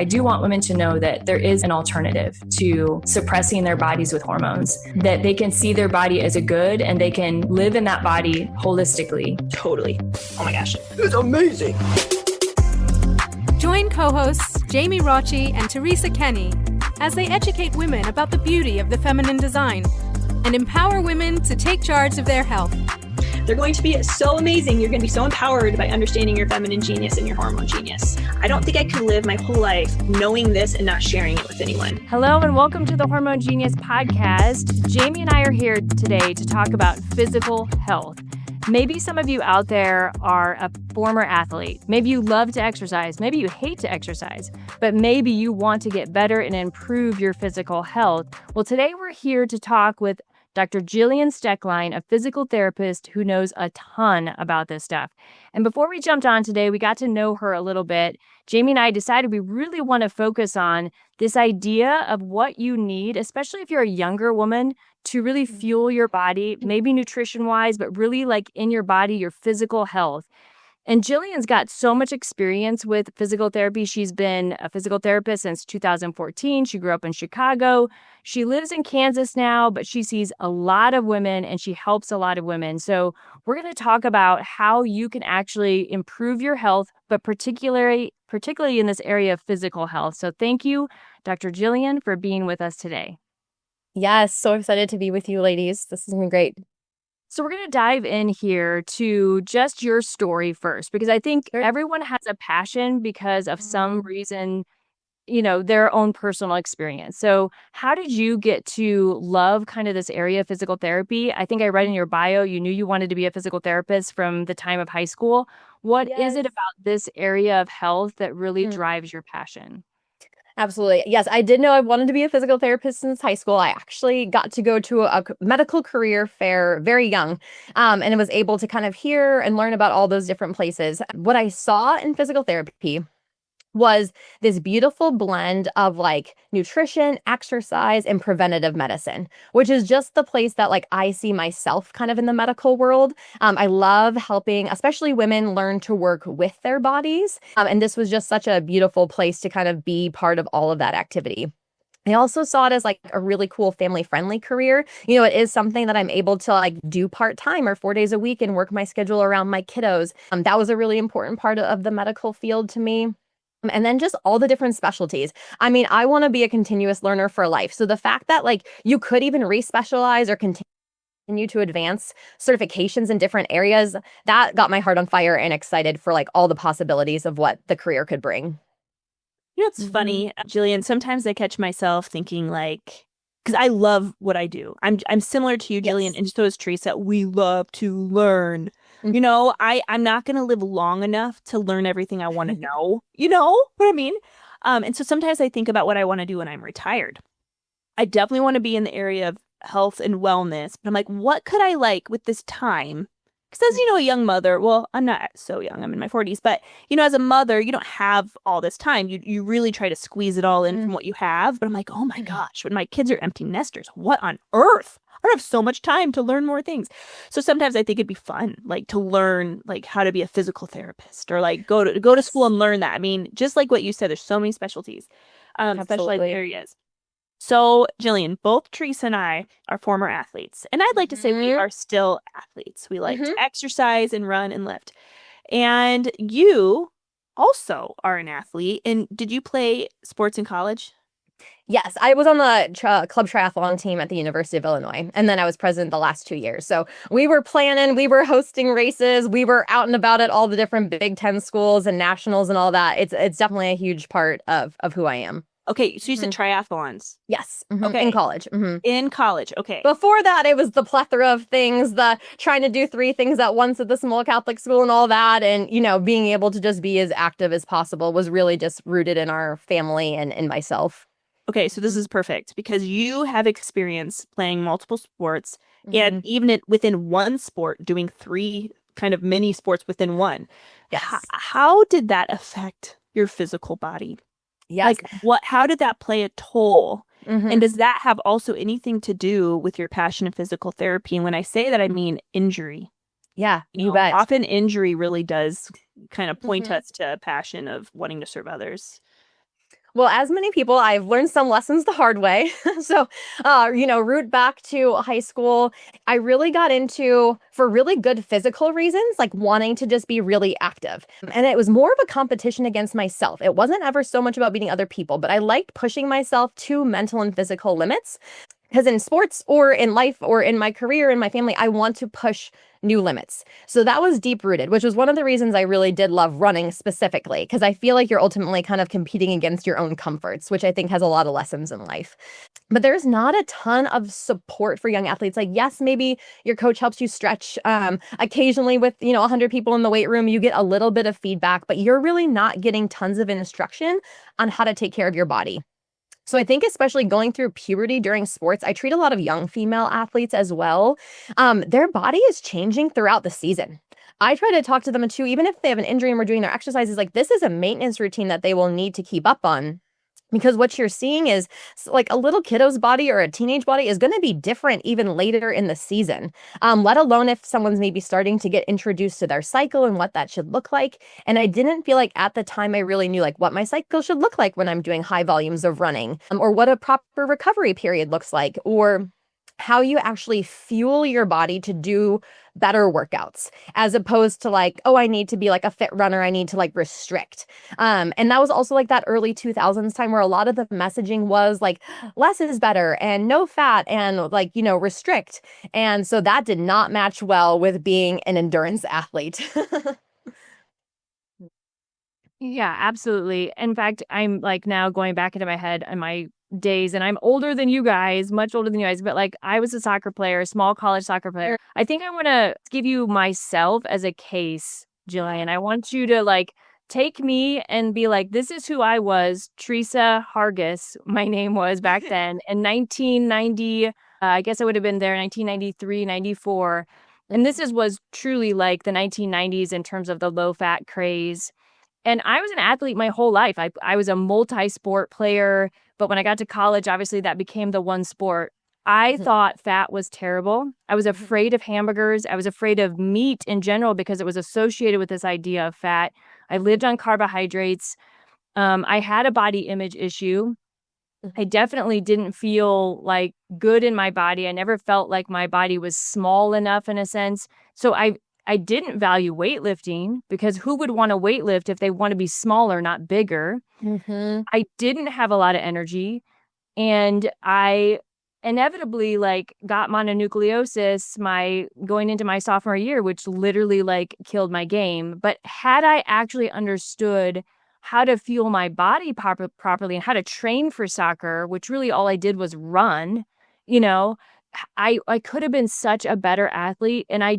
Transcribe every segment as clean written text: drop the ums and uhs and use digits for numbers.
I do want women to know that there is an alternative to suppressing their bodies with hormones, that they can see their body as a good and they can live in that body holistically. Totally. Oh my gosh. It's amazing. Join co-hosts Jamie Rocci and Teresa Kenny as they educate women about the beauty of the feminine design and empower women to take charge of their health. They're going to be so amazing. You're going to be so empowered by understanding your feminine genius and your hormone genius. I don't think I could live my whole life knowing this and not sharing it with anyone. Hello and welcome to the Hormone Genius Podcast. Jamie and I are here today to talk about physical health. Maybe some of you out there are a former athlete. Maybe you love to exercise. Maybe you hate to exercise, but maybe you want to get better and improve your physical health. Well, today we're here to talk with Dr. Jillian Stecklein, a physical therapist who knows a ton about this stuff. And before we jumped on today, we got to know her a little bit. Jamie and I decided we really want to focus on this idea of what you need, especially if you're a younger woman, to really fuel your body, maybe nutrition-wise, but really like in your body, your physical health. And Jillian's got so much experience with physical therapy. She's been a physical therapist since 2014. She grew up in Chicago. She lives in Kansas now, but she sees a lot of women and she helps a lot of women. So we're going to talk about how you can actually improve your health, but particularly in this area of physical health. So thank you, Dr. Jillian, for being with us today. Yes, so excited to be with you, ladies. This has been great. So we're going to dive in here to just your story first, because I think everyone has a passion because of some reason, their own personal experience. So how did you get to love kind of this area of physical therapy? I think I read in your bio, you knew you wanted to be a physical therapist from the time of high school. What is it about this area of health that really drives your passion? Absolutely. Yes, I did know I wanted to be a physical therapist since high school. I actually got to go to a medical career fair very young, and was able to kind of hear and learn about all those different places. What I saw in physical therapy was this beautiful blend of like nutrition, exercise, and preventative medicine, which is just the place that like I see myself kind of in the medical world. I love helping, especially women, learn to work with their bodies. And this was just such a beautiful place to kind of be part of all of that activity. I also saw it as like a really cool family-friendly career. It is something that I'm able to like do part-time or 4 days a week and work my schedule around my kiddos. That was a really important part of the medical field to me. And then just all the different specialties. I mean, I want to be a continuous learner for life. So the fact that like you could even respecialize or continue to advance certifications in different areas, that got my heart on fire and excited for like all the possibilities of what the career could bring. It's funny, Jillian, sometimes I catch myself thinking like, because I love what I do. I'm similar to you, Jillian, and so is Teresa. We love to learn. I'm not going to live long enough to learn everything I want to know. You know what I mean? And so sometimes I think about what I want to do when I'm retired. I definitely want to be in the area of health and wellness. But I'm like, what could I like with this time? Because as a young mother, well, I'm not so young. I'm in my 40s. But, as a mother, you don't have all this time. You really try to squeeze it all in from what you have. But I'm like, oh, my gosh, when my kids are empty nesters, what on earth? I don't have so much time to learn more things. So sometimes I think it'd be fun, like to learn like how to be a physical therapist or like go to school and learn that. I mean, just like what you said, there's so many specialties, specialized areas. So Jillian, both Teresa and I are former athletes. And I'd like to say we are still athletes. We like to exercise and run and lift. And you also are an athlete. And did you play sports in college? Yes, I was on the club triathlon team at the University of Illinois, and then I was president the last 2 years. So we were planning, we were hosting races, we were out and about at all the different Big Ten schools and nationals and all that. It's definitely a huge part of who I am. Okay, so you said triathlons. Yes. Okay. In college. In college, okay. Before that, it was the plethora of things, the trying to do 3 things at once at the small Catholic school and all that. And, being able to just be as active as possible was really just rooted in our family and in myself. Okay, so this is perfect because you have experience playing multiple sports and even within one sport, doing 3 kind of mini sports within one. Yes. How did that affect your physical body? Yes. Like how did that play a toll? And does that have also anything to do with your passion in physical therapy? And when I say that, I mean injury. Yeah, you bet. Often injury really does kind of point us to a passion of wanting to serve others. Well, as many people, I've learned some lessons the hard way. So, root back to high school, I really got into, for really good physical reasons, like wanting to just be really active. And it was more of a competition against myself. It wasn't ever so much about beating other people, but I liked pushing myself to mental and physical limits. Because in sports or in life or in my career, in my family, I want to push new limits. So that was deep rooted, which was one of the reasons I really did love running specifically, because I feel like you're ultimately kind of competing against your own comforts, which I think has a lot of lessons in life. But there's not a ton of support for young athletes. Like, yes, maybe your coach helps you stretch. Occasionally with, 100 people in the weight room, you get a little bit of feedback, but you're really not getting tons of instruction on how to take care of your body. So I think especially going through puberty during sports, I treat a lot of young female athletes as well. Their body is changing throughout the season. I try to talk to them too, even if they have an injury and we're doing their exercises, like this is a maintenance routine that they will need to keep up on. Because what you're seeing is like a little kiddo's body or a teenage body is going to be different even later in the season, let alone if someone's maybe starting to get introduced to their cycle and what that should look like. And I didn't feel like at the time I really knew like what my cycle should look like when I'm doing high volumes of running, or what a proper recovery period looks like, or how you actually fuel your body to do better workouts, as opposed to like, oh, I need to be like a fit runner, I need to like restrict. And that was also like that early 2000s time where a lot of the messaging was like less is better and no fat and like, restrict. And so that did not match well with being an endurance athlete. Yeah, absolutely. In fact, I'm like now going back into my head and my days, and I'm older than you guys, much older than you guys, but like I was a soccer player, a small college soccer player. I think I want to give you myself as a case, Jillian. I want you to like take me and be like, this is who I was, Teresa Hargis, my name was back then, in 1990, I guess I would have been there, 1993, 94. And this was truly like the 1990s in terms of the low-fat craze. And I was an athlete my whole life. I was a multi-sport player, but when I got to college, obviously that became the one sport. I thought fat was terrible. I was afraid of hamburgers. I was afraid of meat in general because it was associated with this idea of fat. I lived on carbohydrates. I had a body image issue. I definitely didn't feel like good in my body. I never felt like my body was small enough in a sense. So I didn't value weightlifting because who would want to weightlift if they want to be smaller, not bigger? I didn't have a lot of energy, and I inevitably like got mononucleosis going into my sophomore year, which literally like killed my game. But had I actually understood how to fuel my body properly and how to train for soccer, which really all I did was run, I could have been such a better athlete. And I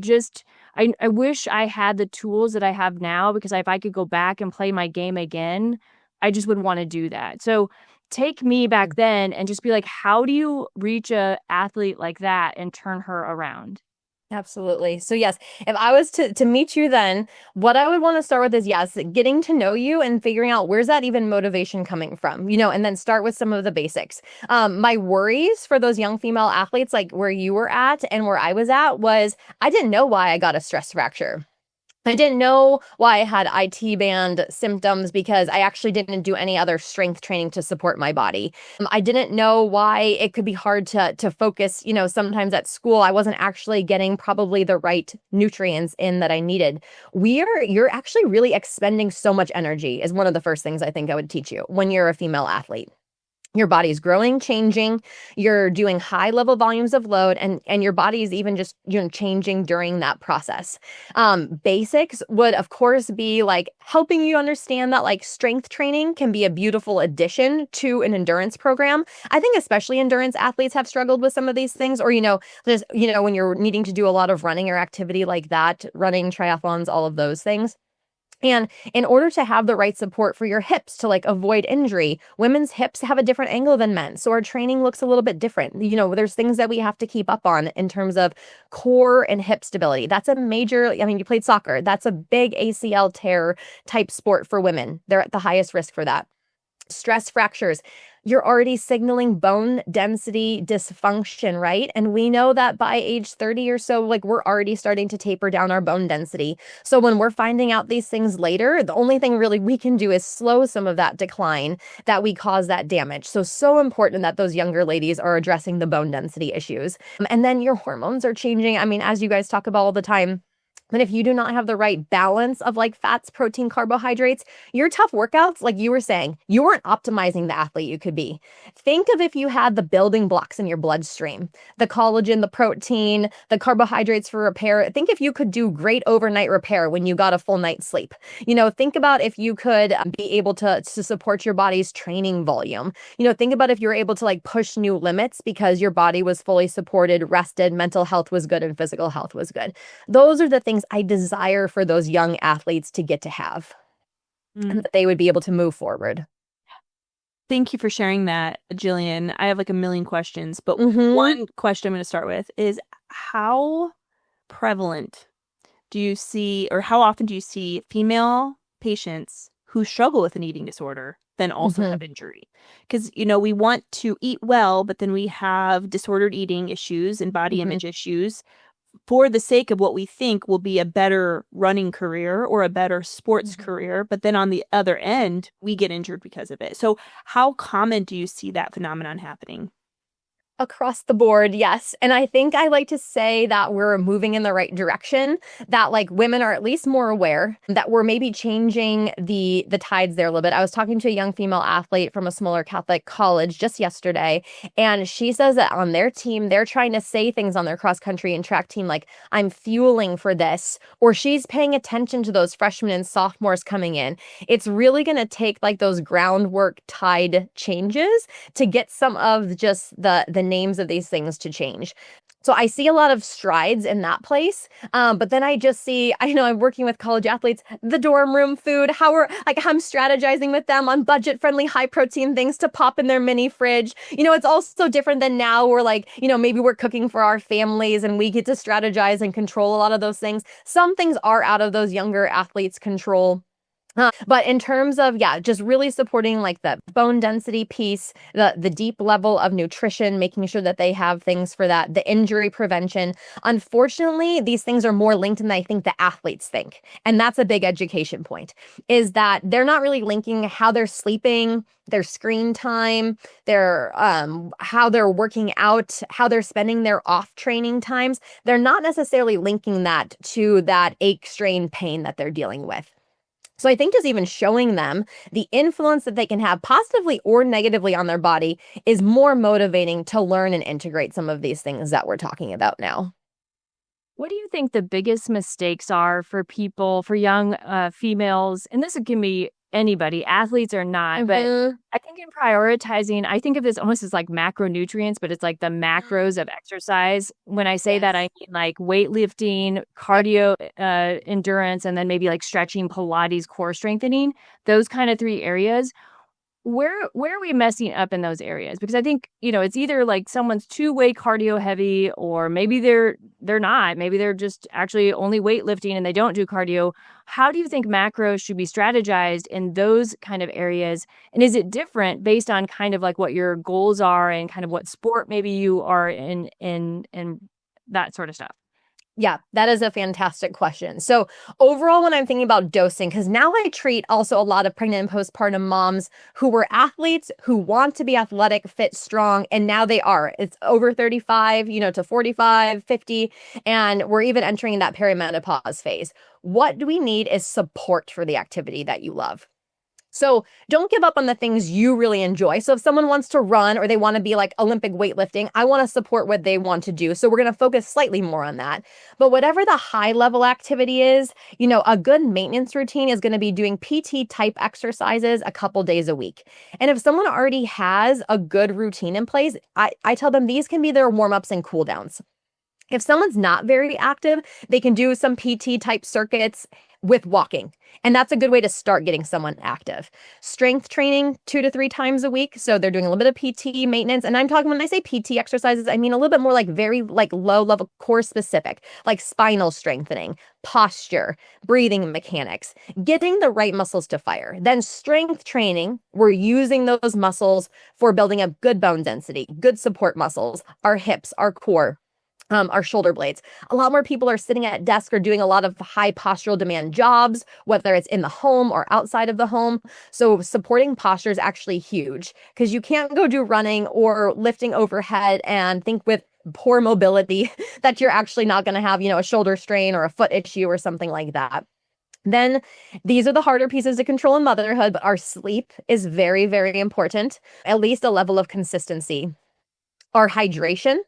wish I had the tools that I have now, because if I could go back and play my game again, I just would want to do that. So take me back then and just be like, how do you reach a athlete like that and turn her around? Absolutely. So yes, if I was to meet you then, what I would want to start with is, yes, getting to know you and figuring out where's that even motivation coming from, and then start with some of the basics. My worries for those young female athletes, like where you were at and where I was at, was I didn't know why I got a stress fracture. I didn't know why I had IT band symptoms because I actually didn't do any other strength training to support my body. I didn't know why it could be hard to focus. Sometimes at school, I wasn't actually getting probably the right nutrients in that I needed. You're actually really expending so much energy is one of the first things I think I would teach you when you're a female athlete. Your body's growing, changing, you're doing high level volumes of load, and your body is even just, changing during that process. Basics would, of course, be like helping you understand that like strength training can be a beautiful addition to an endurance program. I think especially endurance athletes have struggled with some of these things, or, when you're needing to do a lot of running or activity like that, running, triathlons, all of those things. And in order to have the right support for your hips to like avoid injury, women's hips have a different angle than men's. So our training looks a little bit different. There's things that we have to keep up on in terms of core and hip stability. That's a major, you played soccer. That's a big ACL tear type sport for women. They're at the highest risk for that. stress fractures. You're already signaling bone density dysfunction, right? And we know that by age 30 or so, like we're already starting to taper down our bone density. So when we're finding out these things later, the only thing really we can do is slow some of that decline that we cause that damage. So important that those younger ladies are addressing the bone density issues. And then your hormones are changing. I mean, as you guys talk about all the time, but if you do not have the right balance of like fats, protein, carbohydrates, your tough workouts, like you were saying, you weren't optimizing the athlete you could be. Think of if you had the building blocks in your bloodstream, the collagen, the protein, the carbohydrates for repair. Think if you could do great overnight repair when you got a full night's sleep. Think about if you could be able to support your body's training volume. Think about if you were able to like push new limits because your body was fully supported, rested, mental health was good, and physical health was good. Those are the things I desire for those young athletes to get to have, and that they would be able to move forward. Thank you for sharing that, Jillian. I have like a million questions, but one question I'm going to start with is how prevalent do you see, or how often do you see female patients who struggle with an eating disorder then also have injury? Because, we want to eat well, but then we have disordered eating issues and body image issues for the sake of what we think will be a better running career or a better sports career. But then on the other end, we get injured because of it. So how common do you see that phenomenon happening? Across the board, yes. And I think I like to say that we're moving in the right direction, that like women are at least more aware that we're maybe changing the tides there a little bit. I was talking to a young female athlete from a smaller Catholic college just yesterday, and she says that on their team, they're trying to say things on their cross country and track team like, I'm fueling for this, or she's paying attention to those freshmen and sophomores coming in. It's really going to take like those groundwork tide changes to get some of just the names of these things to change. So I see a lot of strides in that place. But then I just see, I'm working with college athletes, the dorm room food, I'm strategizing with them on budget friendly, high protein things to pop in their mini fridge. It's also different than now. We're like, maybe we're cooking for our families and we get to strategize and control a lot of those things. Some things are out of those younger athletes' control. But in terms of, just really supporting like the bone density piece, the deep level of nutrition, making sure that they have things for that, the injury prevention. Unfortunately, these things are more linked than I think the athletes think. And that's a big education point, is that they're not really linking how they're sleeping, their screen time, their how they're working out, how they're spending their off training times. They're not necessarily linking that to that ache, strain, pain that they're dealing with. So I think just even showing them the influence that they can have positively or negatively on their body is more motivating to learn and integrate some of these things that we're talking about now. What do you think the biggest mistakes are for people, for young females? And this can be anybody, athletes or not, but I think in prioritizing, I think of this almost as like macronutrients, but it's like the macros of exercise. When I say that, I mean like weightlifting, cardio, endurance, and then maybe like stretching, Pilates, core strengthening, those kind of three areas. Where are we messing up in those areas? Because I think, it's either like someone's too weight cardio heavy, or maybe they're not. Maybe they're just actually only weightlifting and they don't do cardio. How do you think macros should be strategized in those kind of areas? And is it different based on kind of like what your goals are and kind of what sport maybe you are in that sort of stuff? Yeah, that is a fantastic question. So overall, when I'm thinking about dosing, because now I treat also a lot of pregnant and postpartum moms who were athletes who want to be athletic, fit, strong, and now they are. It's over 35, to 45, 50, and we're even entering that perimenopause phase. What do we need is support for the activity that you love. So don't give up on the things you really enjoy. So if someone wants to run or they want to be like Olympic weightlifting, I want to support what they want to do. So we're going to focus slightly more on that. But whatever the high level activity is, a good maintenance routine is going to be doing PT type exercises a couple days a week. And if someone already has a good routine in place, I tell them these can be their warm-ups and cool downs. If someone's not very active, they can do some PT type circuits with walking. And that's a good way to start getting someone active. Strength training 2 to 3 times a week. So they're doing a little bit of PT maintenance. And I'm talking, when I say PT exercises, I mean a little bit more like very like low level core specific, like spinal strengthening, posture, breathing mechanics, getting the right muscles to fire. Then strength training, we're using those muscles for building up good bone density, good support muscles, our hips, our core, our shoulder blades. A lot more people are sitting at desk or doing a lot of high postural demand jobs, whether it's in the home or outside of the home. So supporting posture is actually huge, because you can't go do running or lifting overhead and think with poor mobility that you're actually not going to have, a shoulder strain or a foot issue or something like that. Then these are the harder pieces to control in motherhood, but our sleep is very, very important, at least a level of consistency. Our hydration,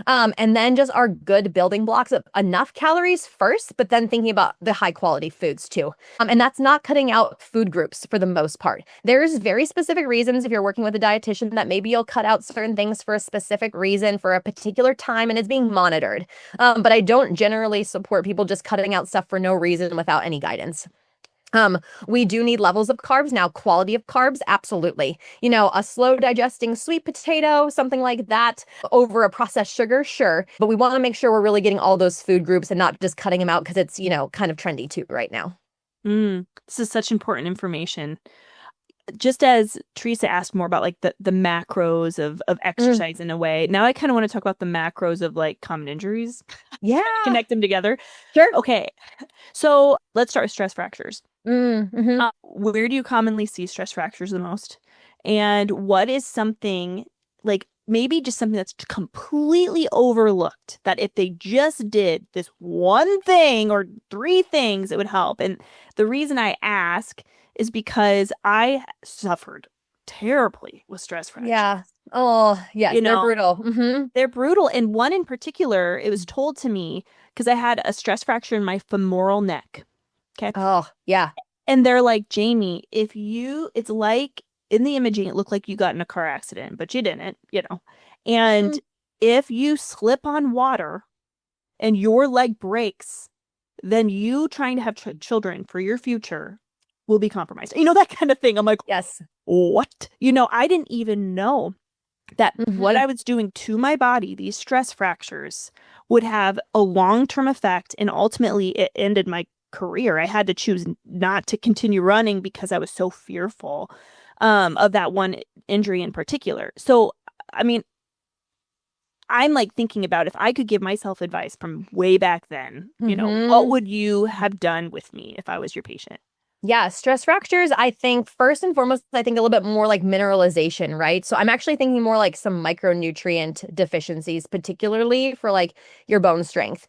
and then just our good building blocks of enough calories first, but then thinking about the high quality foods too. And that's not cutting out food groups for the most part. There's very specific reasons if you're working with a dietitian that maybe you'll cut out certain things for a specific reason for a particular time and it's being monitored. But I don't generally support people just cutting out stuff for no reason without any guidance. We do need levels of carbs. Now, quality of carbs, absolutely. A slow digesting sweet potato, something like that, over a processed sugar, sure. But we want to make sure we're really getting all those food groups and not just cutting them out because it's, kind of trendy too right now. This is such important information. Just as Teresa asked more about like the macros of exercise in a way, now I kind of want to talk about the macros of like common injuries. Yeah. Connect them together. Sure. Okay. So let's start with stress fractures. Mm-hmm. Where do you commonly see stress fractures the most? And what is something like maybe just something that's completely overlooked that if they just did this one thing or 3 things, it would help? And the reason I ask is because I suffered terribly with stress fractures. Yeah. Oh, yeah. They're brutal. Mm-hmm. They're brutal. And one in particular, it was told to me because I had a stress fracture in my femoral neck. Okay. Oh, yeah. And they're like, Jamie, it's like in the imaging, it looked like you got in a car accident, but you didn't, And if you slip on water and your leg breaks, then you trying to have children for your future will be compromised. That kind of thing. I'm like, yes. What? I didn't even know that what I was doing to my body, these stress fractures, would have a long-term effect. And ultimately, it ended my career. I had to choose not to continue running because I was so fearful of that one injury in particular. So, I mean, I'm like thinking about if I could give myself advice from way back then, what would you have done with me if I was your patient? Yeah, stress fractures, I think first and foremost, a little bit more like mineralization, right? So I'm actually thinking more like some micronutrient deficiencies, particularly for like your bone strength.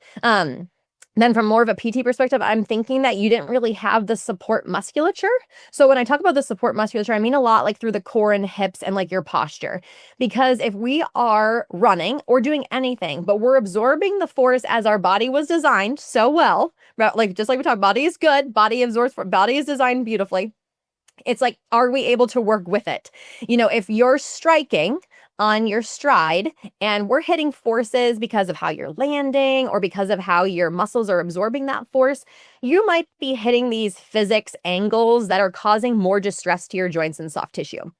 Then from more of a PT perspective, I'm thinking that you didn't really have the support musculature. So when I talk about the support musculature, I mean a lot like through the core and hips and like your posture. Because if we are running or doing anything, but we're absorbing the force as our body was designed so well, like just like we talked, body is good, body absorbs, body is designed beautifully. It's like, are we able to work with it? If you're striking on your stride and we're hitting forces because of how you're landing or because of how your muscles are absorbing that force, you might be hitting these physics angles that are causing more distress to your joints and soft tissue.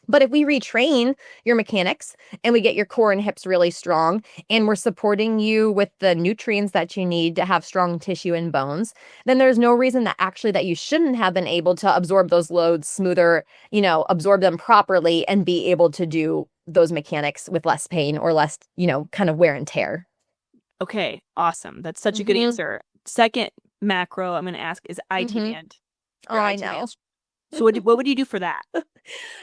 But if we retrain your mechanics and we get your core and hips really strong and we're supporting you with the nutrients that you need to have strong tissue and bones, then there's no reason that you shouldn't have been able to absorb those loads smoother, absorb them properly and be able to do those mechanics with less pain or less, kind of wear and tear. Okay, awesome. That's such a good answer. Second macro I'm going to ask is IT band. Oh, I know. So what would you do for that?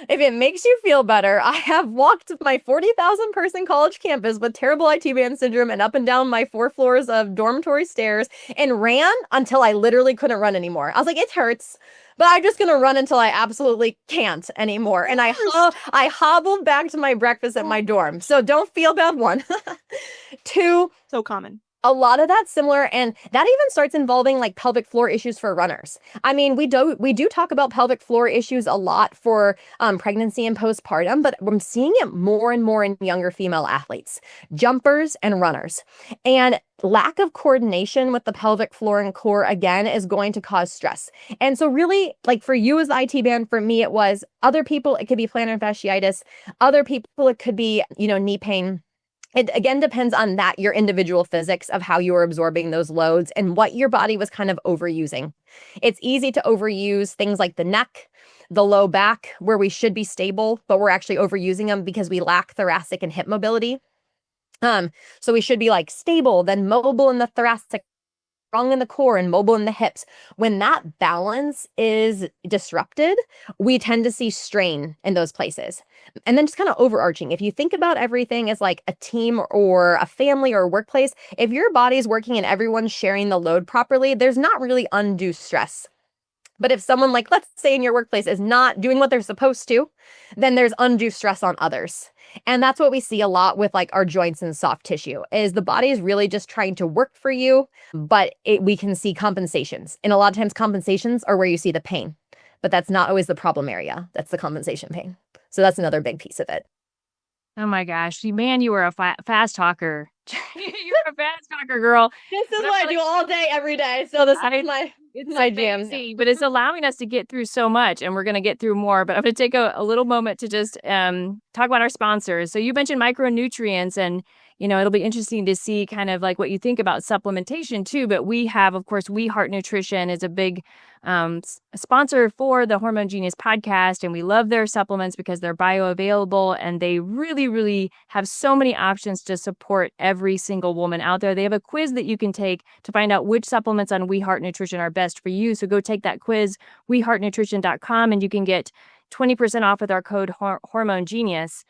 If it makes you feel better, I have walked my 40,000 person college campus with terrible IT band syndrome and up and down my 4 floors of dormitory stairs and ran until I literally couldn't run anymore. I was like, it hurts, but I'm just going to run until I absolutely can't anymore. And I hobbled back to my breakfast at my dorm. So don't feel bad, 1. 2. So common. A lot of that's similar, and that even starts involving like pelvic floor issues for runners. I mean, we do talk about pelvic floor issues a lot for pregnancy and postpartum, but I'm seeing it more and more in younger female athletes, jumpers and runners. And lack of coordination with the pelvic floor and core, again, is going to cause stress. And so really, like for you as the IT band, for me, it was other people, it could be plantar fasciitis. Other people, it could be, knee pain. It again depends on that, your individual physics of how you are absorbing those loads and what your body was kind of overusing. It's easy to overuse things like the neck, the low back, where we should be stable, but we're actually overusing them because we lack thoracic and hip mobility. So we should be like stable, then mobile in the thoracic, strong in the core, and mobile in the hips. When that balance is disrupted, we tend to see strain in those places. And then just kind of overarching, if you think about everything as like a team or a family or a workplace, if your body's working and everyone's sharing the load properly, there's not really undue stress. But if someone, like, let's say in your workplace, is not doing what they're supposed to, then there's undue stress on others. And that's what we see a lot with like our joints and soft tissue, is the body is really just trying to work for you, but we can see compensations. And a lot of times compensations are where you see the pain, but that's not always the problem area. That's the compensation pain. So that's another big piece of it. Oh my gosh, man, you were a fast talker. You're a fast talker, girl. This is what I do all day, every day. So this is my jam. But it's allowing us to get through so much, and we're going to get through more. But I'm going to take a little moment to just talk about our sponsors. So you mentioned micronutrients, and it'll be interesting to see kind of like what you think about supplementation too. But we have, of course, We Heart Nutrition is a big sponsor for the Hormone Genius podcast, and we love their supplements because they're bioavailable, and they really, really have so many options to support every single woman out there. They have a quiz that you can take to find out which supplements on We Heart Nutrition are best for you. So go take that quiz, weheartnutrition.com, and you can get 20% off with our code Hormone Genius.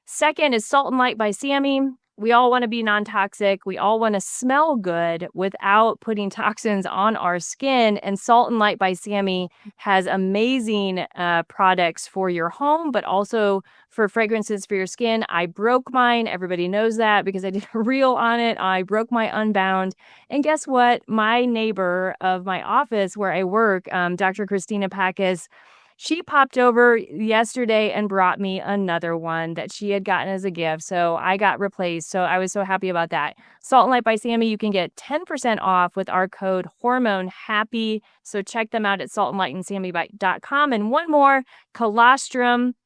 Second is Salt and Light by Sammy. We all want to be non-toxic. We all want to smell good without putting toxins on our skin. And Salt and Light by Sammy has amazing products for your home, but also for fragrances for your skin. I broke mine. Everybody knows that because I did a reel on it. I broke my Unbound. And guess what? My neighbor of my office where I work, Dr. Christina Packus, she popped over yesterday and brought me another one that she had gotten as a gift. So I got replaced. So I was so happy about that. Salt and Light by Sammy, you can get 10% off with our code HormoneHappy. So check them out at saltandlightandsammy.com. And one more, Colostrum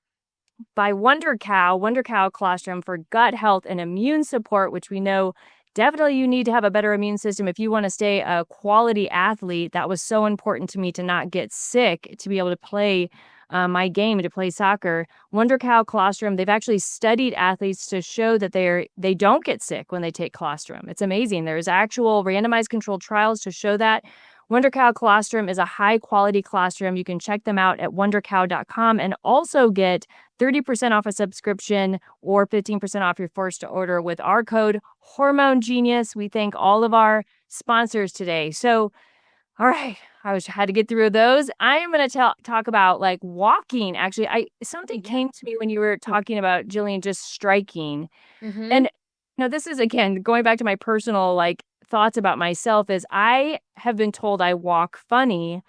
by Wonder Cow Colostrum for gut health and immune support, which we know definitely you need to have a better immune system if you want to stay a quality athlete. That was so important to me to not get sick, to be able to play my game, to play soccer. Wonder Cow Colostrum, they've actually studied athletes to show that they don't get sick when they take colostrum. It's amazing. There's actual randomized controlled trials to show that. Wonder Cow Colostrum is a high-quality colostrum. You can check them out at wondercow.com and also get 30% off a subscription or 15% off your first order with our code Hormone Genius. We thank all of our sponsors today. So, all right, I had to get through those. I am going to talk about like walking. Actually, something came to me when you were talking about Jillian just striking. Mm-hmm. And this is, again, going back to my personal thoughts about myself, is I have been told I walk funny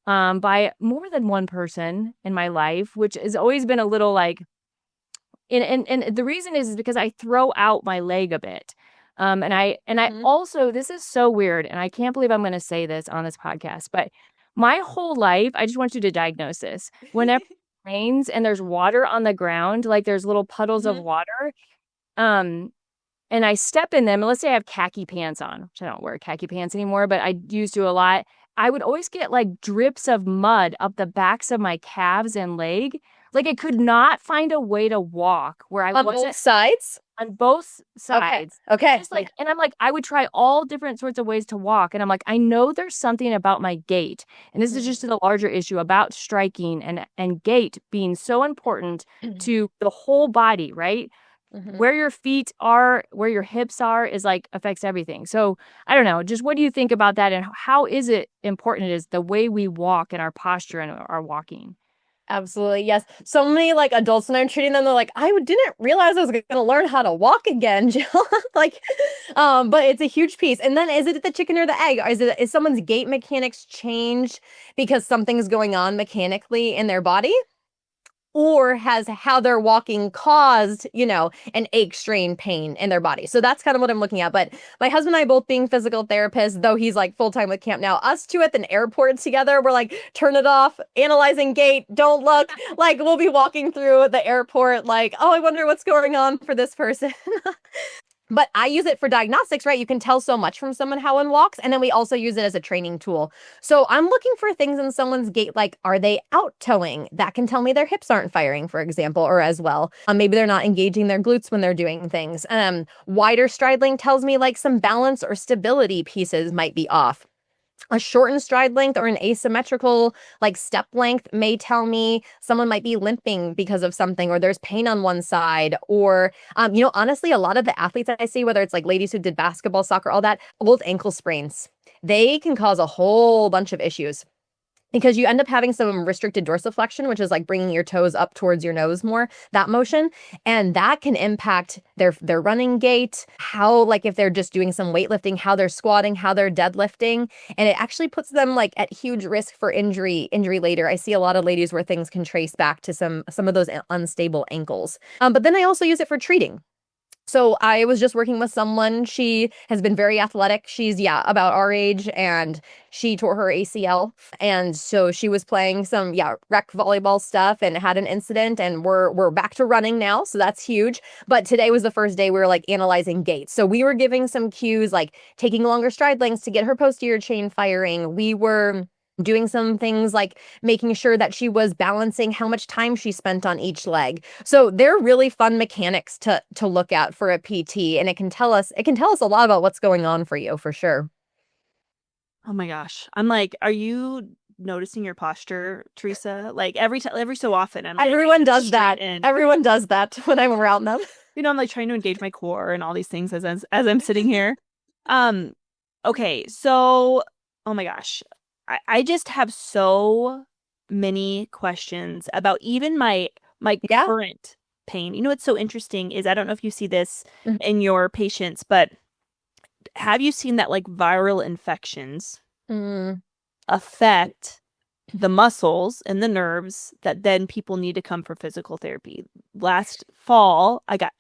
by more than one person in my life, which has always been a little and the reason is because I throw out my leg a bit. And I also, this is so weird, and I can't believe I'm going to say this on this podcast, but my whole life, I just want you to diagnose this. Whenever it rains and there's water on the ground, like there's little puddles of water, and I step in them, and let's say I have khaki pants on, which I don't wear khaki pants anymore, but I used to a lot. I would always get drips of mud up the backs of my calves and leg. I could not find a way to walk where I wasn't. On both sides? On both sides. Okay. Just and I'm I would try all different sorts of ways to walk. And I'm I know there's something about my gait. And this is just a larger issue about striking and gait being so important to the whole body, right? Mm-hmm. Where your feet are, where your hips are is affects everything. So I don't know, just what do you think about that? And how is it important it is the way we walk and our posture and our walking? Absolutely. Yes. So many like adults when I'm treating them, they're like, I didn't realize I was going to learn how to walk again, Jill. Like, but it's a huge piece. And then is it the chicken or the egg? Is someone's gait mechanics changed because something's going on mechanically in their body? Or has how they're walking caused, an ache, strain, pain in their body? So that's kind of what I'm looking at. But my husband and I both being physical therapists, though he's like full-time with camp now, us two at an airport together, we're like, turn it off, analyzing gait, don't look. Like we'll be walking through the airport like, oh, I wonder what's going on for this person. But I use it for diagnostics, right? You can tell so much from someone how one walks. And then we also use it as a training tool. So I'm looking for things in someone's gait, like, are they out toeing? That can tell me their hips aren't firing, for example, or as well. Maybe they're not engaging their glutes when they're doing things. Wider stride length tells me like some balance or stability pieces might be off. A shortened stride length or an asymmetrical like step length may tell me someone might be limping because of something, or there's pain on one side, or, honestly, a lot of the athletes that I see, whether it's like ladies who did basketball, soccer, all that, old ankle sprains, they can cause a whole bunch of issues. Because you end up having some restricted dorsiflexion, which is like bringing your toes up towards your nose more, that motion. And that can impact their running gait, how, like if they're just doing some weightlifting, how they're squatting, how they're deadlifting. And it actually puts them like at huge risk for injury later. I see a lot of ladies where things can trace back to some of those unstable ankles. But then I also use it for treating. So I was just working with someone. She has been very athletic. She's, about our age, and she tore her ACL. And so she was playing some, rec volleyball stuff and had an incident, and we're back to running now. So that's huge. But today was the first day we were like analyzing gait. So we were giving some cues, like taking longer stride lengths to get her posterior chain firing. We were doing some things like making sure that she was balancing how much time she spent on each leg. So they're really fun mechanics to look at for a PT, and it can tell us a lot about what's going on for you, for sure. Oh my gosh. I'm like, are you noticing your posture, Teresa? Like every so often. Everyone does that. Everyone does that when I'm around them. I'm like trying to engage my core and all these things as I'm sitting here. Okay. So, oh my gosh. I just have so many questions about even my current pain. What's so interesting is, I don't know if you see this in your patients, but have you seen that like viral infections affect the muscles and the nerves that then people need to come for physical therapy? Last fall, I got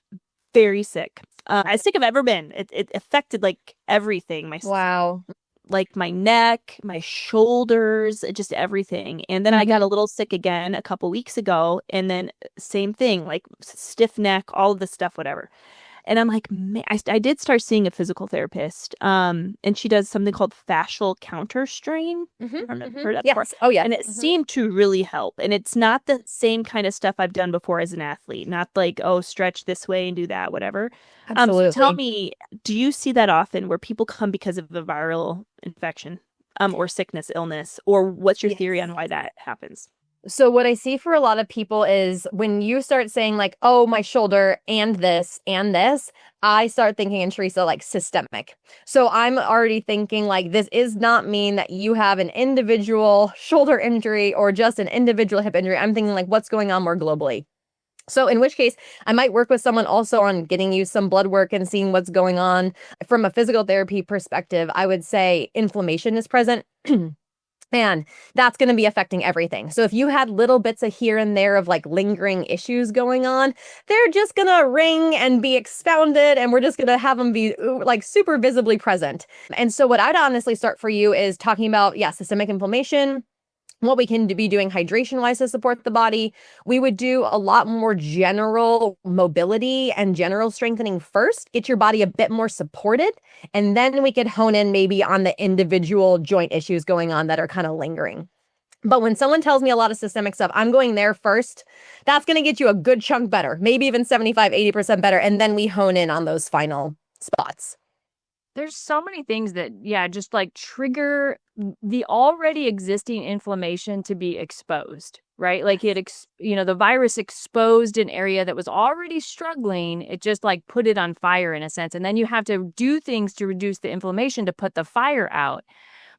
very sick. As sick as I've ever been. It affected like everything. Wow. Like my neck, my shoulders, just everything. And then I got a little sick again a couple weeks ago. And then same thing, like stiff neck, all of this stuff, whatever. And I'm like, man, I did start seeing a physical therapist. And she does something called fascial counter strain. I've heard that before. Oh, yeah. And it seemed to really help. And it's not the same kind of stuff I've done before as an athlete. Not like, oh, stretch this way and do that, whatever. Absolutely. So tell me, do you see that often where people come because of a viral infection or sickness, illness? Or what's your theory on why that happens? So what I see for a lot of people is when you start saying like, oh, my shoulder and this, I start thinking in Teresa like systemic. So I'm already thinking like, this is not mean that you have an individual shoulder injury or just an individual hip injury. I'm thinking like, what's going on more globally? So in which case, I might work with someone also on getting you some blood work and seeing what's going on. From a physical therapy perspective, I would say inflammation is present. And that's going to be affecting everything. So if you had little bits of here and there of like lingering issues going on, they're just going to ring and be expounded, and we're just going to have them be like super visibly present. And so what I'd honestly start for you is talking about, systemic inflammation, what we can be doing hydration-wise to support the body. We would do a lot more general mobility and general strengthening first, get your body a bit more supported, and then we could hone in maybe on the individual joint issues going on that are kind of lingering. But when someone tells me a lot of systemic stuff, I'm going there first. That's going to get you a good chunk better, maybe even 75, 80% better, and then we hone in on those final spots. There's so many things that, just like trigger the already existing inflammation to be exposed, right? Like the virus exposed an area that was already struggling. It just like put it on fire in a sense. And then you have to do things to reduce the inflammation to put the fire out.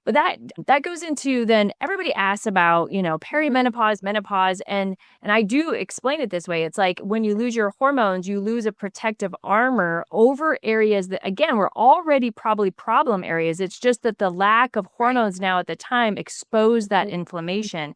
But that goes into then everybody asks about, perimenopause, menopause, and I do explain it this way. It's like when you lose your hormones, you lose a protective armor over areas that, again, were already probably problem areas. It's just that the lack of hormones now at the time exposed that inflammation.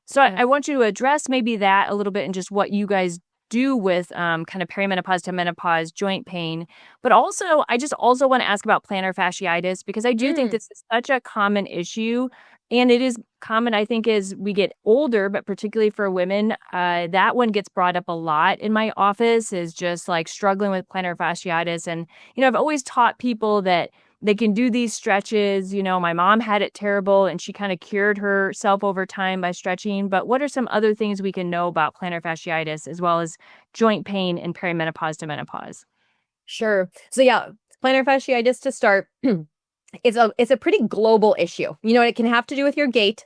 So I want you to address maybe that a little bit and just what you guys do with kind of perimenopause to menopause joint pain. But also, I just also want to ask about plantar fasciitis, because I do think this is such a common issue. And it is common, I think, as we get older, but particularly for women, that one gets brought up a lot in my office, is just like struggling with plantar fasciitis. And, I've always taught people that they can do these stretches. My mom had it terrible and she kind of cured herself over time by stretching. But what are some other things we can know about plantar fasciitis as well as joint pain and perimenopause to menopause? Sure. So yeah, plantar fasciitis to start. It's a pretty global issue. It can have to do with your gait.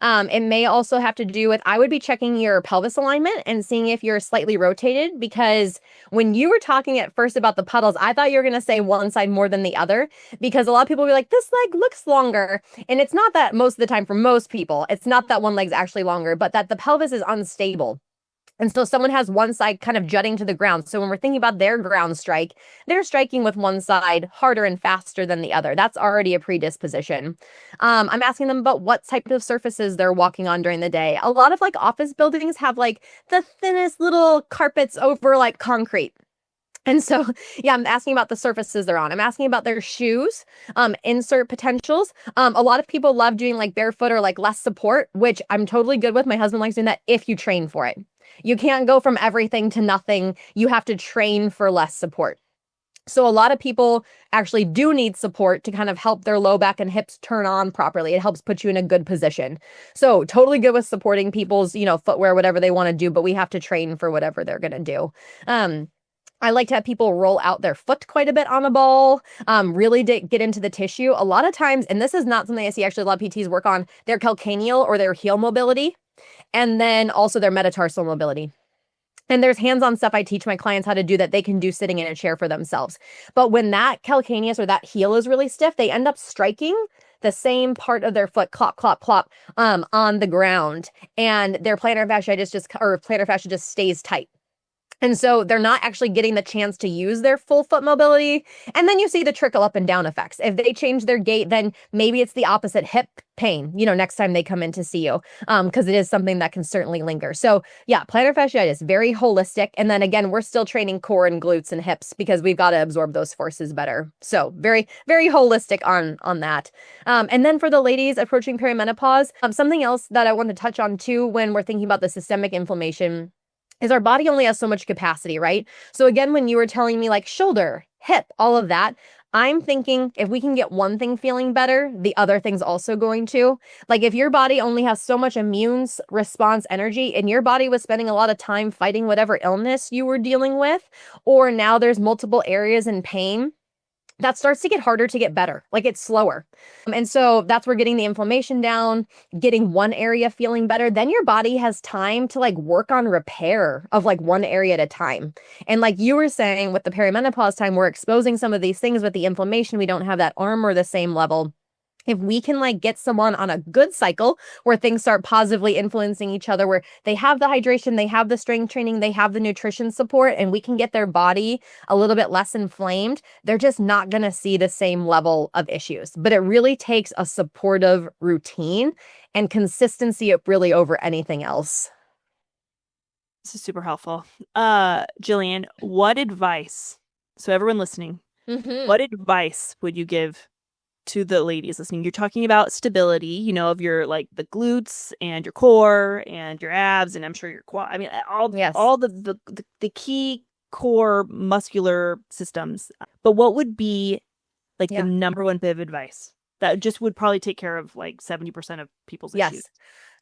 It may also have to do with, I would be checking your pelvis alignment and seeing if you're slightly rotated, because when you were talking at first about the puddles, I thought you were going to say one side more than the other, because a lot of people will be like, this leg looks longer. And it's not that most of the time for most people, it's not that one leg's actually longer, but that the pelvis is unstable. And so someone has one side kind of jutting to the ground. So when we're thinking about their ground strike, they're striking with one side harder and faster than the other. That's already a predisposition. I'm asking them about what type of surfaces they're walking on during the day. A lot of like office buildings have like the thinnest little carpets over like concrete. And so, yeah, I'm asking about the surfaces they're on. I'm asking about their shoes, insert potentials. A lot of people love doing like barefoot or like less support, which I'm totally good with. My husband likes doing that if you train for it. You can't go from everything to nothing. You have to train for less support. So a lot of people actually do need support to kind of help their low back and hips turn on properly. It helps put you in a good position. So totally good with supporting people's, footwear, whatever they want to do, but we have to train for whatever they're going to do. I like to have people roll out their foot quite a bit on a ball, really get into the tissue. A lot of times, and this is not something I see actually a lot of PTs work on, their calcaneal or their heel mobility, and then also their metatarsal mobility. And there's hands-on stuff I teach my clients how to do that they can do sitting in a chair for themselves. But when that calcaneus or that heel is really stiff, they end up striking the same part of their foot, clop, clop, clop, on the ground. And their plantar fascia just stays tight. And so they're not actually getting the chance to use their full foot mobility. And then you see the trickle up and down effects. If they change their gait, then maybe it's the opposite hip pain, next time they come in to see you, because it is something that can certainly linger. So yeah, plantar fasciitis, very holistic. And then again, we're still training core and glutes and hips because we've got to absorb those forces better. So very, very holistic on that. And then for the ladies approaching perimenopause, something else that I want to touch on too, when we're thinking about the systemic inflammation, is our body only has so much capacity, right? So again, when you were telling me like shoulder, hip, all of that, I'm thinking if we can get one thing feeling better, the other thing's also going to. Like if your body only has so much immune response energy and your body was spending a lot of time fighting whatever illness you were dealing with, or now there's multiple areas in pain, that starts to get harder to get better. Like it's slower. And so that's where getting the inflammation down, getting one area feeling better, then your body has time to like work on repair of like one area at a time. And like you were saying with the perimenopause time, we're exposing some of these things with the inflammation. We don't have that armor the same level. If we can like get someone on a good cycle where things start positively influencing each other, where they have the hydration, they have the strength training, they have the nutrition support, and we can get their body a little bit less inflamed, they're just not going to see the same level of issues. But it really takes a supportive routine and consistency really over anything else. This is super helpful. Jillian, what advice, so everyone listening, what advice would you give to the ladies listening? You're talking about stability, of your like the glutes and your core and your abs, and I'm sure your quad. I mean, all the key core muscular systems. But what would be like the number one bit of advice that just would probably take care of like 70% of people's issues?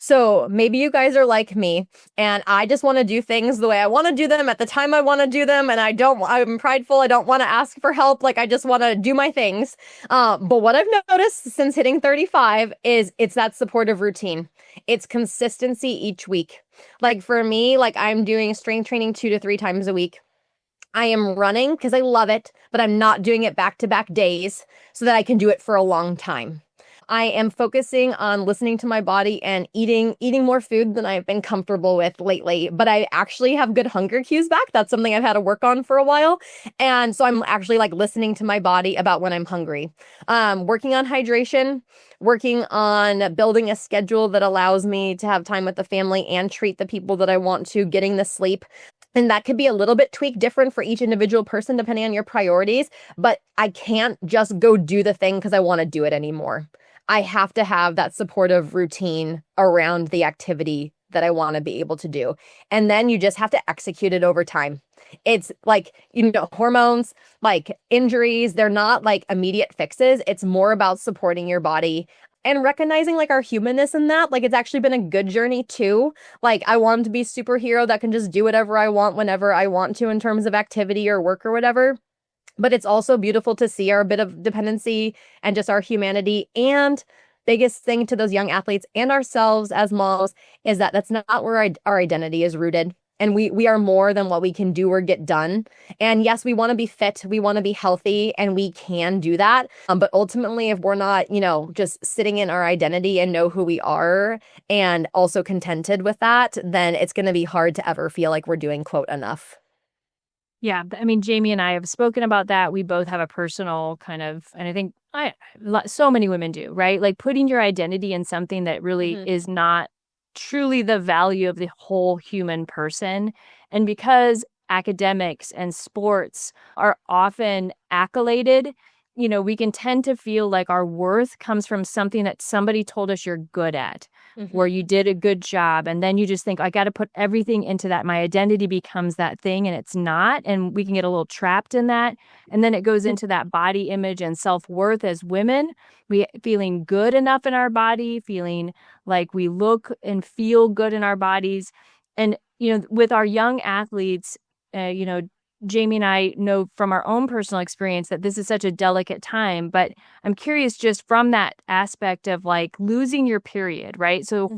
So maybe you guys are like me and I just want to do things the way I want to do them at the time I want to do them. And I'm prideful. I don't want to ask for help. Like I just want to do my things. But what I've noticed since hitting 35 is it's that supportive routine. It's consistency each week. Like for me, like I'm doing strength training 2 to 3 times a week. I am running because I love it, but I'm not doing it back-to-back days so that I can do it for a long time. I am focusing on listening to my body and eating more food than I've been comfortable with lately. But I actually have good hunger cues back. That's something I've had to work on for a while. And so I'm actually like listening to my body about when I'm hungry. Working on hydration, working on building a schedule that allows me to have time with the family and treat the people that I want to, getting the sleep. And that could be a little bit tweaked different for each individual person depending on your priorities. But I can't just go do the thing because I want to do it anymore. I have to have that supportive routine around the activity that I want to be able to do. And then you just have to execute it over time. It's like, hormones, like injuries, they're not like immediate fixes. It's more about supporting your body and recognizing like our humanness in that. Like, it's actually been a good journey too. Like, I want to be a superhero that can just do whatever I want whenever I want to in terms of activity or work or whatever. But it's also beautiful to see our bit of dependency and just our humanity. And biggest thing to those young athletes and ourselves as moms is that that's not where our identity is rooted. And we are more than what we can do or get done. And yes, we want to be fit, we want to be healthy, and we can do that. But ultimately, if we're not, just sitting in our identity and know who we are and also contented with that, then it's going to be hard to ever feel like we're doing, quote, enough. Yeah. I mean, Jamie and I have spoken about that. We both have a personal kind of, and I think so many women do, right? Like putting your identity in something that really is not truly the value of the whole human person. And because academics and sports are often accoladed, we can tend to feel like our worth comes from something that somebody told us you're good at, where you did a good job. And then you just think, I got to put everything into that. My identity becomes that thing, and it's not. And we can get a little trapped in that. And then it goes into that body image and self-worth as women. We feeling good enough in our body, feeling like we look and feel good in our bodies. And, with our young athletes, Jamie and I know from our own personal experience that this is such a delicate time, but I'm curious just from that aspect of like losing your period, right? So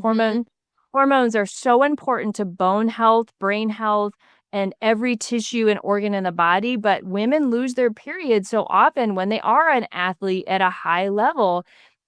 hormones are so important to bone health, brain health, and every tissue and organ in the body, but women lose their period so often when they are an athlete at a high level.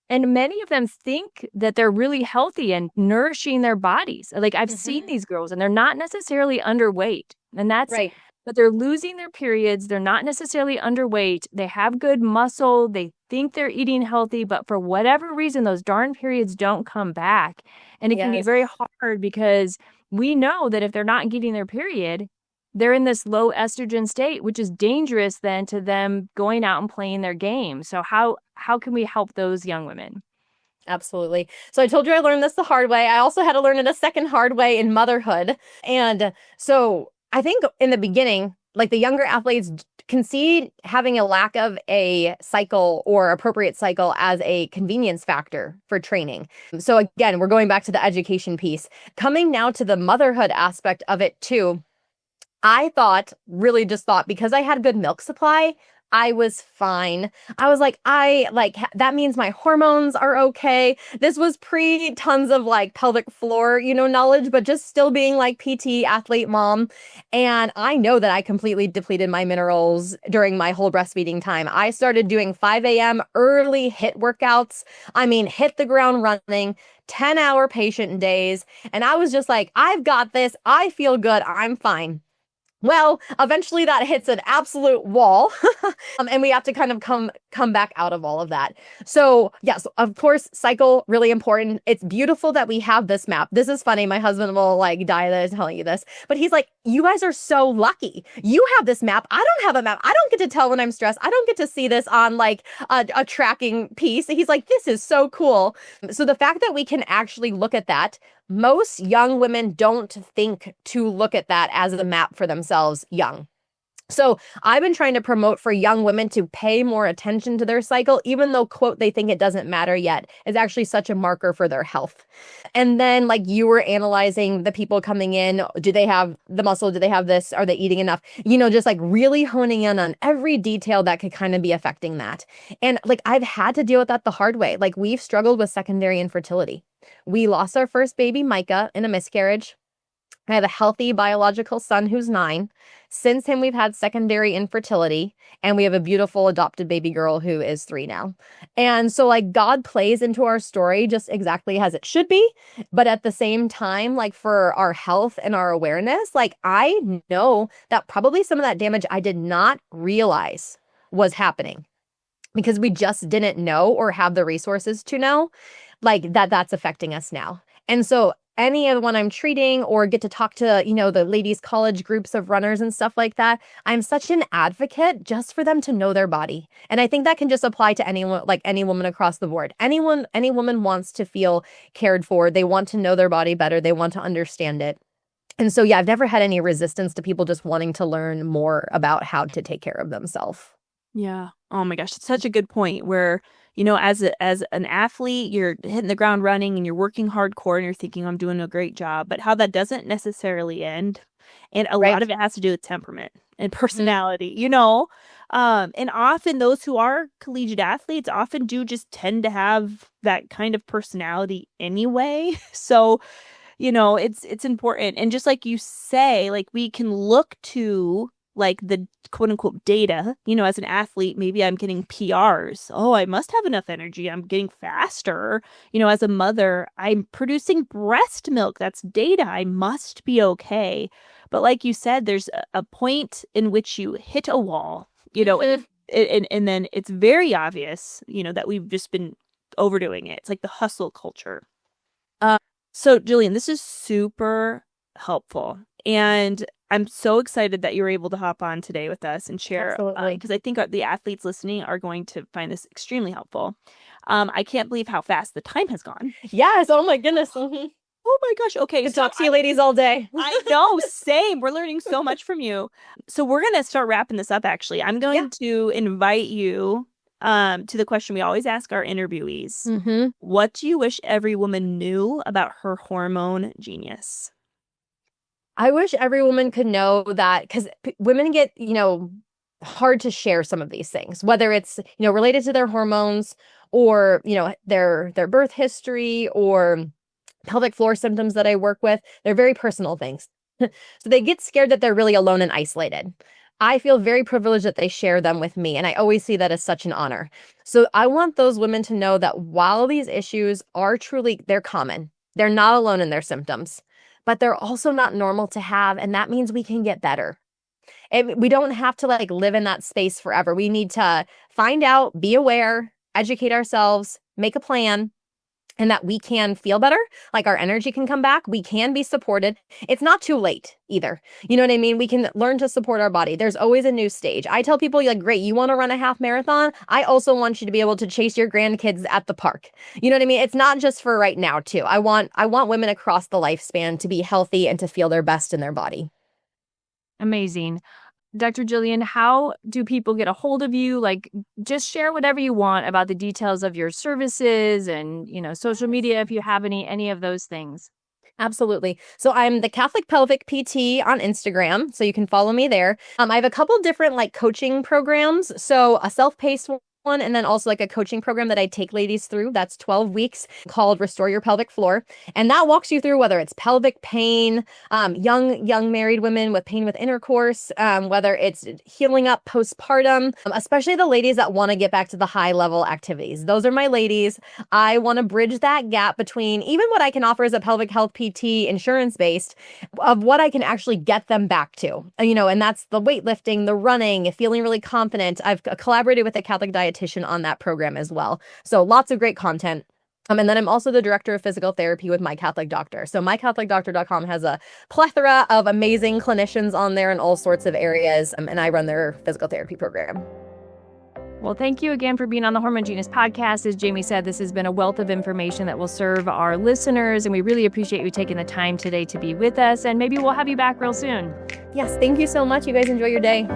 And many of them think that they're really healthy and nourishing their bodies. Like I've seen these girls and they're not necessarily underweight. And that's right. But they're losing their periods. They're not necessarily underweight. They have good muscle. They think they're eating healthy, but for whatever reason, those darn periods don't come back. And it can be very hard because we know that if they're not getting their period, they're in this low estrogen state, which is dangerous then to them going out and playing their game. So how can we help those young women? Absolutely. So I told you I learned this the hard way. I also had to learn it a second hard way in motherhood. And so I think in the beginning, like the younger athletes can see having a lack of a cycle or appropriate cycle as a convenience factor for training. So again, we're going back to the education piece. Coming now to the motherhood aspect of it too, I really just thought because I had good milk supply, I was fine. I was like, that means my hormones are okay. This was pre tons of like pelvic floor, knowledge, but just still being like PT athlete mom. And I know that I completely depleted my minerals during my whole breastfeeding time. I started doing 5 a.m. early HIIT workouts. Hit the ground running, 10-hour patient days. And I was just like, I've got this. I feel good. I'm fine. Well, eventually that hits an absolute wall and we have to kind of come back out of all of that. So yes, of course, cycle, really important. It's beautiful that we have this map. This is funny. My husband will like die telling you this, but he's like, you guys are so lucky. You have this map. I don't have a map. I don't get to tell when I'm stressed. I don't get to see this on like a tracking piece. He's like, this is so cool. So the fact that we can actually look at that, most young women don't think to look at that as a map for themselves young. So I've been trying to promote for young women to pay more attention to their cycle, even though, quote, they think it doesn't matter yet. It's actually such a marker for their health. And then like you were analyzing the people coming in, do they have the muscle? Do they have this? Are they eating enough? Just like really honing in on every detail that could kind of be affecting that. And like I've had to deal with that the hard way. Like we've struggled with secondary infertility. We lost our first baby, Micah, in a miscarriage. I have a healthy biological son who's 9. Since him, we've had secondary infertility, and we have a beautiful adopted baby girl who is 3 now. And so like God plays into our story just exactly as it should be. But at the same time, like for our health and our awareness, like I know that probably some of that damage I did not realize was happening because we just didn't know or have the resources to know like that's affecting us now. And so anyone I'm treating or get to talk to, the ladies' college groups of runners and stuff like that, I'm such an advocate just for them to know their body. And I think that can just apply to anyone, like any woman across the board. Any woman wants to feel cared for. They want to know their body better. They want to understand it. And so, yeah, I've never had any resistance to people just wanting to learn more about how to take care of themselves. Yeah. Oh my gosh, it's such a good point where, as an athlete, you're hitting the ground running and you're working hardcore and you're thinking I'm doing a great job, but how that doesn't necessarily end. And a lot of it has to do with temperament and personality, and often those who are collegiate athletes often do just tend to have that kind of personality anyway. So, it's important. And just like you say, like we can look to like the quote unquote data, as an athlete, maybe I'm getting PRs. Oh, I must have enough energy. I'm getting faster. As a mother, I'm producing breast milk. That's data. I must be okay. But like you said, there's a point in which you hit a wall, and then it's very obvious, that we've just been overdoing it. It's like the hustle culture. So Jillian, this is super helpful. And I'm so excited that you were able to hop on today with us and share, because I think the athletes listening are going to find this extremely helpful. I can't believe how fast the time has gone. Yes. Oh my goodness. Mm-hmm. Oh my gosh. Okay. Could talk to you ladies all day. I know. Same. We're learning so much from you. So we're going to start wrapping this up, actually. I'm going to invite you to the question we always ask our interviewees. Mm-hmm. What do you wish every woman knew about her hormone genius? I wish every woman could know that, because women get, hard to share some of these things, whether it's, related to their hormones or, their birth history or pelvic floor symptoms that I work with. They're very personal things. So they get scared that they're really alone and isolated. I feel very privileged that they share them with me, and I always see that as such an honor. So I want those women to know that while these issues are they're common, they're not alone in their symptoms, but they're also not normal to have, and that means we can get better. And we don't have to live in that space forever. We need to find out, be aware, educate ourselves, make a plan, and that we can feel better, like our energy can come back. We can be supported. It's not too late either. You know what I mean? We can learn to support our body. There's always a new stage. I tell people, great, you want to run a half marathon? I also want you to be able to chase your grandkids at the park. You know what I mean? It's not just for right now too. I want women across the lifespan to be healthy and to feel their best in their body. Amazing. Dr. Jillian, how do people get a hold of you? Just share whatever you want about the details of your services and, social media, if you have any of those things. Absolutely. So I'm the Catholic Pelvic PT on Instagram, so you can follow me there. I have a couple different coaching programs. So a self-paced one, and then also a coaching program that I take ladies through. That's 12 weeks called Restore Your Pelvic Floor. And that walks you through whether it's pelvic pain, young married women with pain with intercourse, whether it's healing up postpartum, especially the ladies that want to get back to the high level activities. Those are my ladies. I want to bridge that gap between even what I can offer as a pelvic health PT insurance based of what I can actually get them back to, and that's the weightlifting, the running, feeling really confident. I've collaborated with a Catholic dietitian on that program as well. So lots of great content. And then I'm also the director of physical therapy with My Catholic Doctor. So mycatholicdoctor.com has a plethora of amazing clinicians on there in all sorts of areas. And I run their physical therapy program. Well, thank you again for being on the Hormone Genius Podcast. As Jamie said, this has been a wealth of information that will serve our listeners. And we really appreciate you taking the time today to be with us. And maybe we'll have you back real soon. Yes, thank you so much. You guys enjoy your day.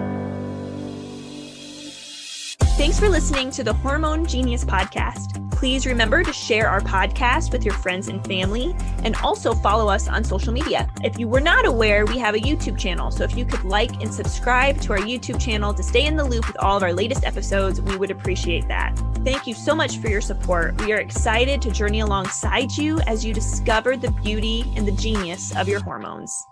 Thanks for listening to the Hormone Genius Podcast. Please remember to share our podcast with your friends and family, and also follow us on social media. If you were not aware, we have a YouTube channel, so if you could like and subscribe to our YouTube channel to stay in the loop with all of our latest episodes, we would appreciate that. Thank you so much for your support. We are excited to journey alongside you as you discover the beauty and the genius of your hormones.